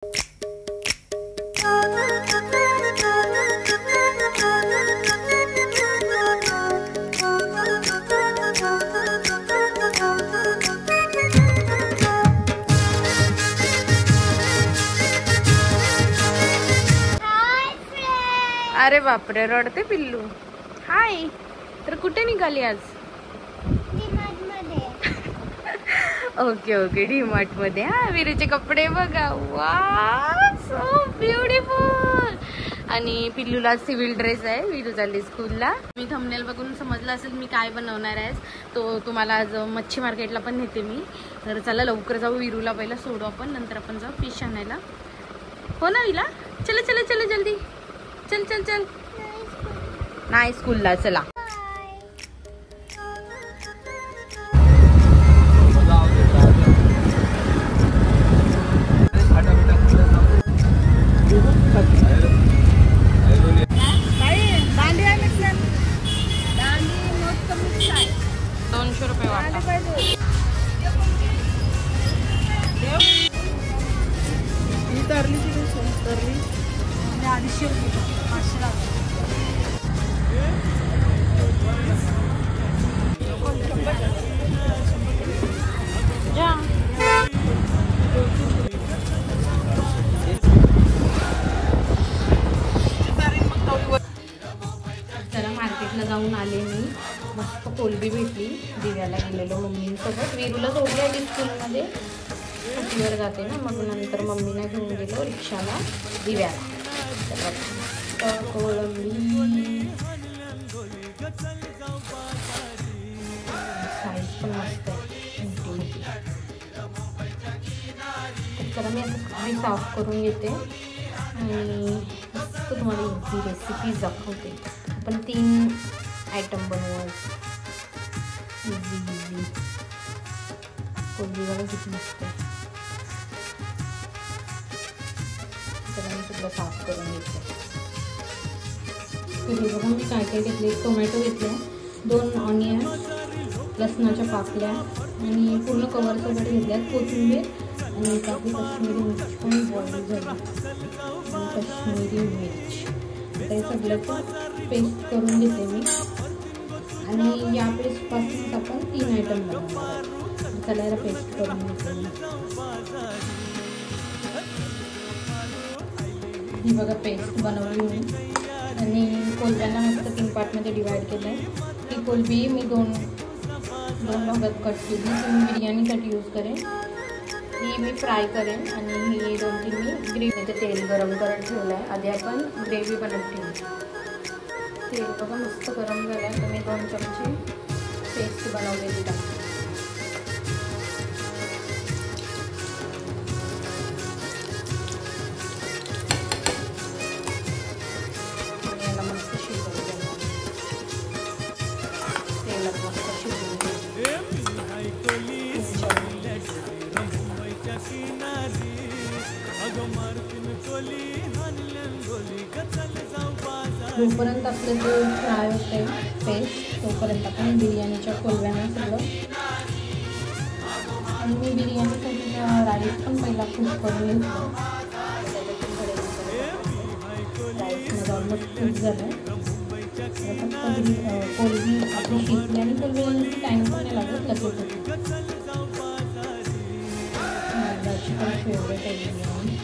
अरे बापरे, रडते पिल्लू. हाय. तर कुठे निघाली आज? ओके ओके, डीमार्ट मध्ये. हा, विरूचे कपडे बघा. Wow, so beautiful. आणि पिल्लूला सिव्हिल ड्रेस आहे. विरू चालली स्कूलला. मी थंबनेल बघून समजलं असेल मी काय बनवणार आहे. तो तुम्हाला आज मच्छी मार्केटला पण नेते मी. तर चला लवकर जाऊ. विरूला पहिला सोडू आपण, नंतर आपण जाऊ फिश आणायला. हो ना विला? चला चला चला जल्दी. चल चल चल. नाही स्कूलला. चला. ₹200 वाटा. चला मार्केटला जाऊन आले मी. मस्त कोलबी भेटली. दिव्याला गेलेलो मम्मींसोबत. विरूला सोडली आली स्कूलमध्ये. सुट्टीवर जाते ना, मग नंतर मम्मीला घेऊन गेलो रिक्षाला दिव्याला. तर कोलंबी साईज पण मस्त आहे, मोठी मोठी. चला मी आता साफ करून घेते आणि मस्त तुम्हाला इझी रेसिपी दाखवते. आपण 3 आयटम बनवू. Easy easy. कोलबीवाला किती मस्त आहे. चला मी सगळं साफ करून घेते. बघा मी काय काय घेतले. टोमॅटो घेतले, 2 ऑनियन, लसणाच्या पाकल्या आणि पूर्ण कवर सगळं घेतल्यात. कोथिंबीर आणि आपली काश्मीरी मिरची पण बॉईल झाली. काश्मीरी मिरची ते सगळ्याचं पेस्ट करून घेते मी. आणि या पेस्टपासून आपण 3 आयटम बनवणार. चला पेस्ट करून घेते मी. ही बघा पेस्ट बनवली मी. आणि कोलब्यांना मस्त 3 पार्टमध्ये डिवाइड केलं आहे. ही कोलबी मी दोन भागात कट केली. ती मी बिर्याणीसाठी यूज करेन. ही मी फ्राय करेन आणि ही 2-3 मी ग्रेव्हीचं तेल गरम करत ठेवलं आहे. आधी आपण ग्रेव्ही बनवून ठेवू. तेल बघा मस्त गरम झालं आहे. तर मी 2 चमचे पेस्ट बनवलेली टाकते. जोपर्यंत आपलं ते फ्राय होते पेस्ट, तोपर्यंत आपण बिर्याणीच्या कोलब्यांना सगळं. आणि मी बिर्याणीसाठी राईस पण पहिला कुक करून घेतलं. राईसमध्ये ऑलमोस्ट कुक झालं. कोलबी आपली शिजली आणि कोलबी टाईम पण नाही लागत, लगेच होती. माझी पण फेवरेट आहे बिर्याणी.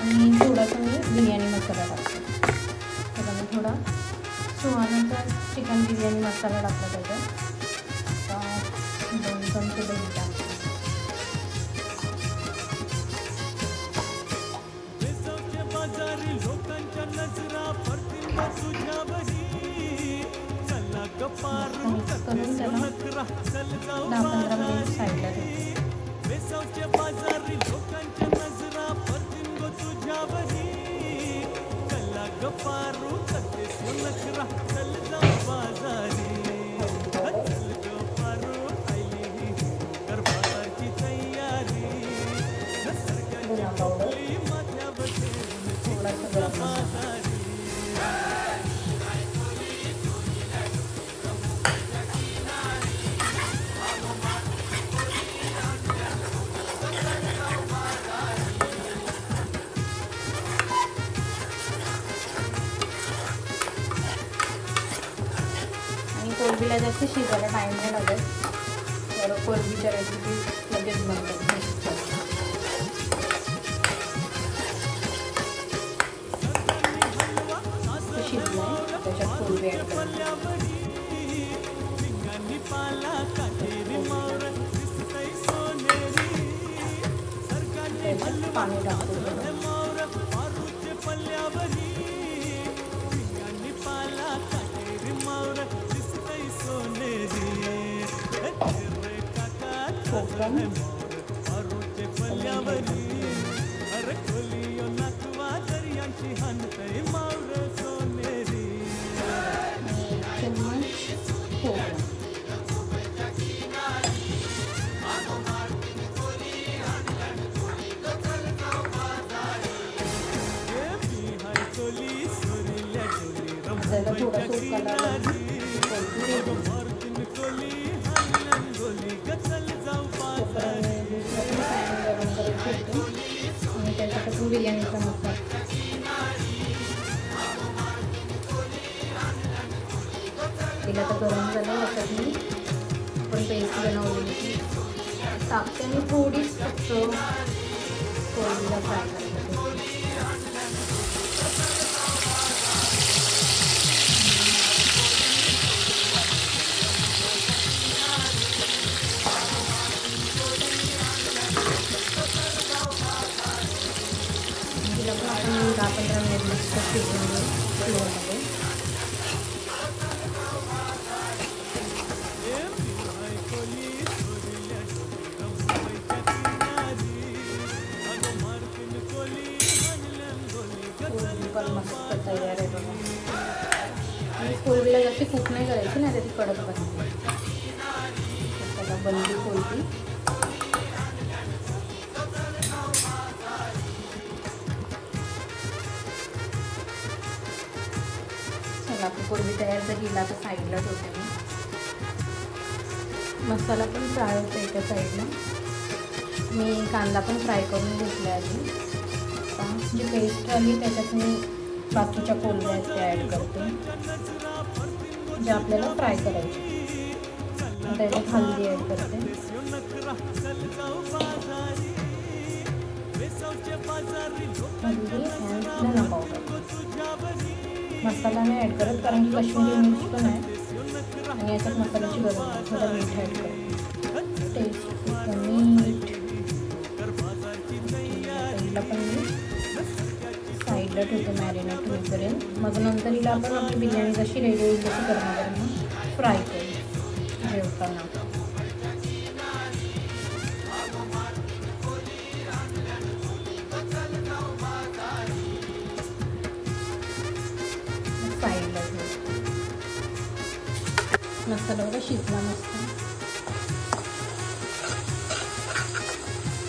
आणि थोडासा मी बिर्याणी मसाला टाकते. त्याला मी थोडा सुहानाचा चिकन बिर्याणी मसाला टाकला त्याच्यात. आता 2 चमचे दही टाकते. करून त्याला 10-15 मिनिट साईडला ठेवते. कोलंबीला जास्त शिजायला टाईम नाही लागत, तर कोलंबीच्या रेसिपी लगेच बनतात. शिजलाय त्याच्यात कोलंबी ॲड करायची. पाणी टाकतो त्याला थोडासा उकळला आणि त्याच्यापासून बिर्याणीचा मसाला तिला तर गरम झालं. त्याच्यात मी आपण पेस्ट बनवलेली टाकते आणि थोडीच फक्त कोलंबीला फ्राय करायला. तिला पण आपण 10-15 मिनिट मस्त शिजवून फ्लोमध्ये. कोलंबी पण मस्त तयार आहे बघा. आणि कोलंबीला जास्त कुक नाही करायची, नाही तर ती कडक बनते. त्याला बनली कोलंबी. चला आपली कोलंबी तयार जर केला तर साईडला ठेवते मी. मसाला पण फ्राय होतो एका साईडला. मी कांदा पण फ्राय करून घेतला आधी. जी पेस्ट आली त्याच्यात मी बाकीच्या कोलंब्या आहेत त्या ॲड करते, जे आपल्याला फ्राय करायचे. त्याच्यात हळदी ॲड करते, हळदी अँड धना पावडर. मसाला नाही ॲड करत कारण की कश्मीरी मिर्च पण आहे आणि याच्यात मसाल्याची गरज नाही. थोडा मीठ ॲड करते, टेस्ट मीठ. पहिला पण मी साईडला ठेवते मॅरिनेट होईपर्यंत. मग नंतर हिला आपण आपली बिर्याणी जशी रेडी होईल तशी करणार मग फ्राय करू जेवताना. साईडला ठेवते. मसाला बघा शिजला मस्त.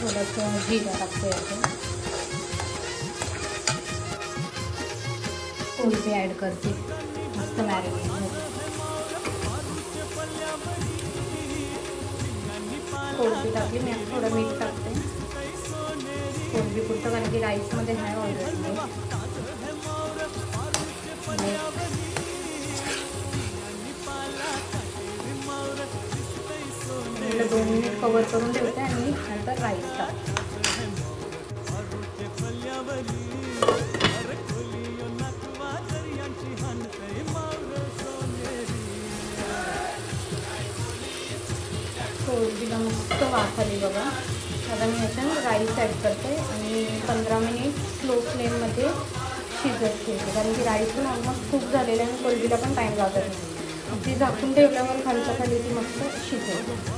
थोडंसं जिरा टाकते याचं. कोलंबी ॲड करते मस्त मॅरिनेट. कोलंबी टाकली मी, थोडं मीठ टाकते कोलंबी पुरतं कारण की राईसमध्ये आहे ऑलरेडी. 2 मिनिट कवर करून ठेवते आणि नंतर राईस टाकते. कोलंबीला मस्त वाफ आली बघा. आता मी याच्यात राईस ॲड करते आणि 15 मिनिट स्लो फ्लेममध्ये शिजत ठेवते कारण की राईस पण ऑलमोस्ट कुक झालेलं आहे आणि कोलंबीला पण टाईम लागत नाही. ती झाकून ठेवल्यावर खालच्या खाली ती मस्त शिजेल.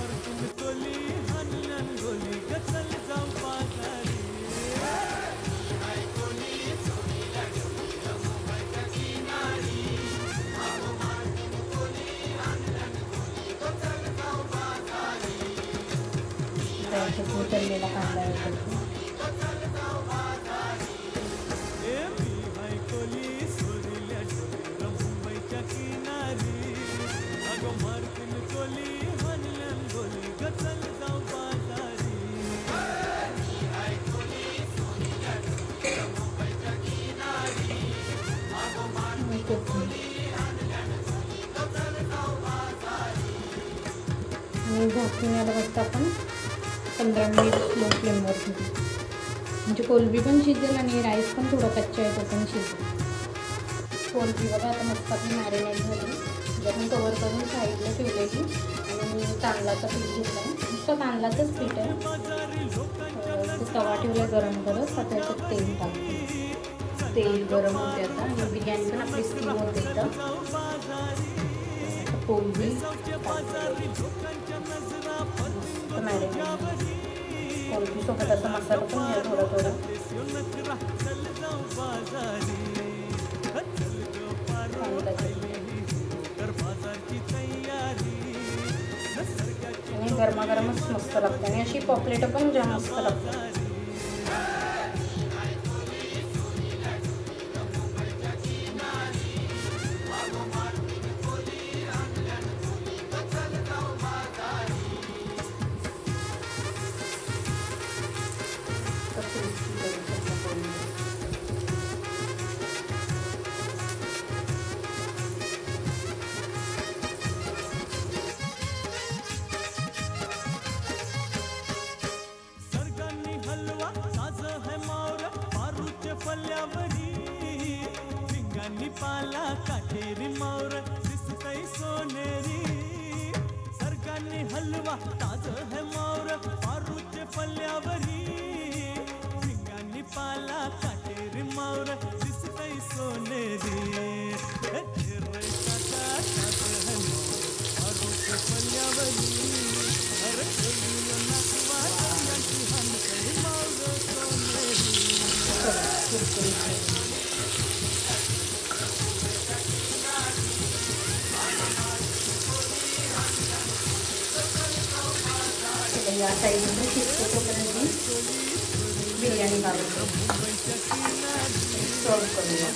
उतरलेला कांदा करतो. आणि झाकून याला फक्त आपण 15 मिनिट स्लो फ्लेमवर ठेवू, म्हणजे कोलंबी पण शिजेल आणि राईस पण थोडं कच्चा आहे तो पण शिजेल. कोलंबी बघा आता मस्त आपली मॅरिनेट झाली, जे आपण कवर करून साईडला ठेवलेली. आणि तांदळाचं पीठ घेतलं आहे, नुसतं तांदळाचंच पीठ आहे. तवा ठेवला गरम करत, आता याच्यात तेल टाकते. तेल गरम होते आता आणि बिर्याणी पण आपली स्टीम होते. इथं कोलंबी कोलंबी सोबत असा मसाला पण आहे थोडा थोडा. आणि गरमागरमच मस्त लागते आणि अशी पॉपलेट पण जाम मस्त लागते. पाला काटेरी मावर दिसतई सोनेरी, सरकारने हलवा ताज है मावर पारूचे फल्यावरी. भिंगांनी पाला काटेरी मावर दिसतई सोनेरी, पारूचे फल्यावरी. अरे नाकवा हनकई मावर सोनेरी. या साईडमध्ये शिजतो तोपर्यंत बिर्याणी काढून सर्व करूया.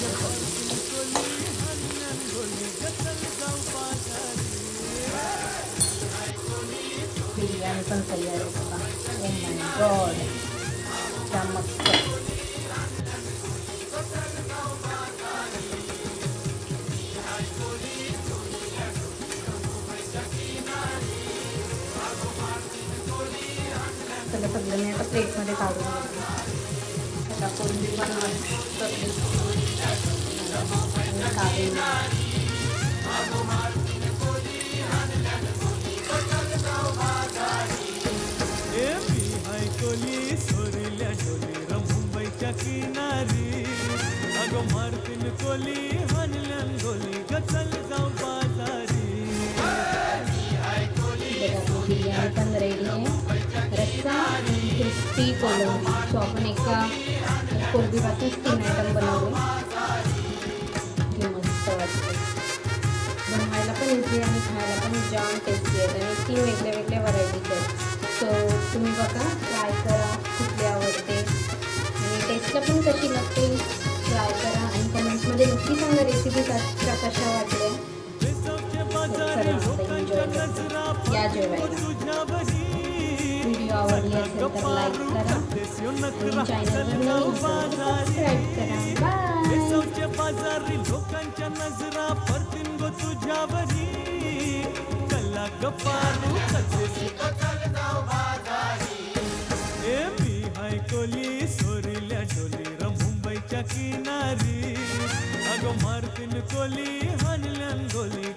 बिर्याणी पण तयार आहे बघा. ओ माय गॉड, क्या मस्त. सगळं मी आता प्लेटमध्ये काढून घेते. आता कोलंबी पण काढून कोली सोरिल्या डोली मुंबईच्या किनारी. अगो मारतीन कोली हनल्यान गोली गचल जाऊ बाजारी. बिर्याणी पण रेडी आहे. रस्सा आणि क्रिस्पी कोलंबी. सो आपण एका कोलंबीपासून 3 आयटम बनवले. हे मस्त वाटते, बनवायला पण इझी आणि खायला पण जाम टेस्टी आहेत आणि 3 वेगळ्या वेगळ्या व्हरायटीज आहेत. सो तुम्ही बघा, ट्राय करा, कुठली आवडते आणि टेस्टला पण कशी लागते ट्राय करा आणि कमेंट्समध्ये नक्की सांगा रेसिपी कशा वाटल्या. एन्जॉय या जेवायला. व्हिडिओ आवडली असेल तर लाईक करा आणि चॅनलवर नवीन सबस्क्राईब करा. बाय. बाजारी लोकांच्या नजरा परतीन गो तुझ्यावरी. कल्ला गप्पारू कोली सोरिल्या डोली मुंबईच्या किनारी. अगो मारतीन कोली हनल्यान गोली